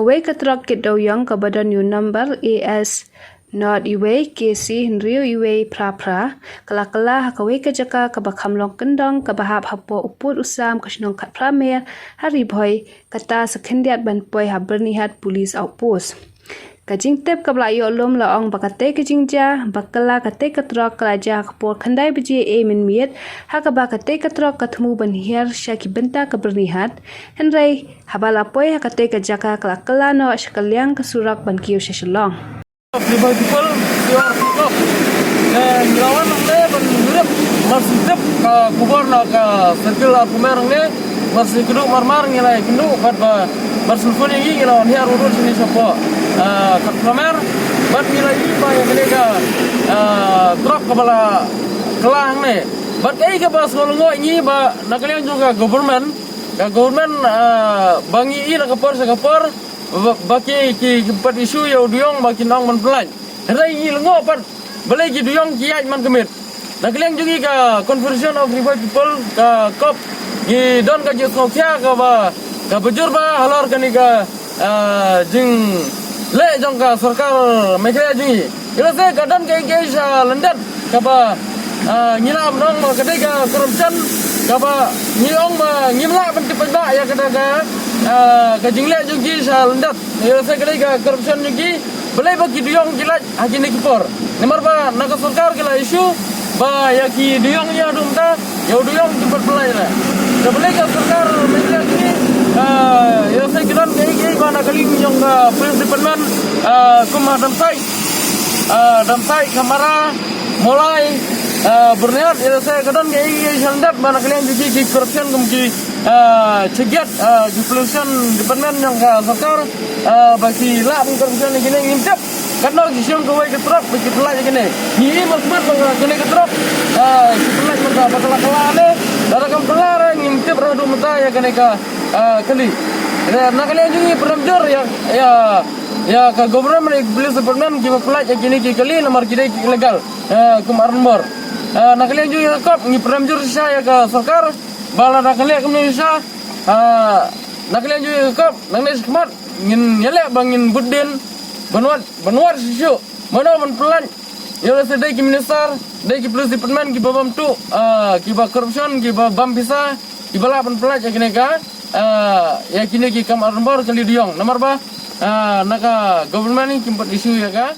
Away katrak kit daw yang kabadan new number AS not iwe KC Henry iwe pra kala hakaway kajaka kabakam long kendong kabahap hapo uput usam kasnong kat pramer hari boy kata sekendiat ban boy habernihat police outpost. Kajing tep kabla yolom laong bakate kajingja bakala kate katrak kalaja kapor khandai biji min miet hakaba kate katrak katmu banhiar syaki benta kabernihat henry habala poi hakate kajaka kalakala no syakalyang kasurak ban kiyo syaselong. People siwar kok ngelawan ne benurep masih tep ka kubor na ka circle akumer ne masih keduk marmar ngilai kenduk bat ba bersulfon yang ngelawan hiar urut sini sopo kat kumer bat ngilai ba yang kene ka truk kepala kelang ne bat ai ka ba solongo ini ba nakalian juga government bangi ina kapor sa kapor baki ki pat isu ya duyong baki nong man pelan rai ni lengo pat balai ki duyong ki aj man kemit nak leng jugi ka conversion of river people ka kop ki don ka jus kya ka ba ka bujur ba halor kani ka jing le jong ka sarkar megre jugi ila se ka don ke sa landat ka ba ngilam dong ma kadai ka corruption ka ba ngiong ma ngimla ban tipai ba ya kada ka kajingle jugi sa landat ya sa kadai ka corruption jugi balai bagi duyong kilat hagini kipor nomor ba naka sarkar kila isu ba ya ki duyong ya dumta ya duyong tempat pelai la da balai ka sarkar megre ni ya sa kidan kai ba nakali nyong ka police department kumah damsai kamara mulai berniat ya saya kadang kai sandat mana kalian juga di corruption kemki cegiat di pollution department yang sarkar bagi lah corruption ini ngintip kadang gisyong kawai ketrok bagi pelaj gini ini maksud kene ketrok pelaj mereka bakal kalane dalam pelar ngintip radu mata ya kene ka kali nah kalian juga peramjur ya ka government police department kiba pelaj gini kali nomor kita legal kemarin bor nak kalian juga kop ni peramjur saya ke sarkar bala nak kalian ke Indonesia nak kalian juga kop nang nes kemat ngin yale bangin budden banwar sisu mana man pelan ya sedai ki minister dai ki police department ki babam tu ki ba corruption ki ba bam bisa ki bala ban pelaj kene ka ya kini ki kamaran bor kali diong nomor ba naka government ni kimpat isu ya ka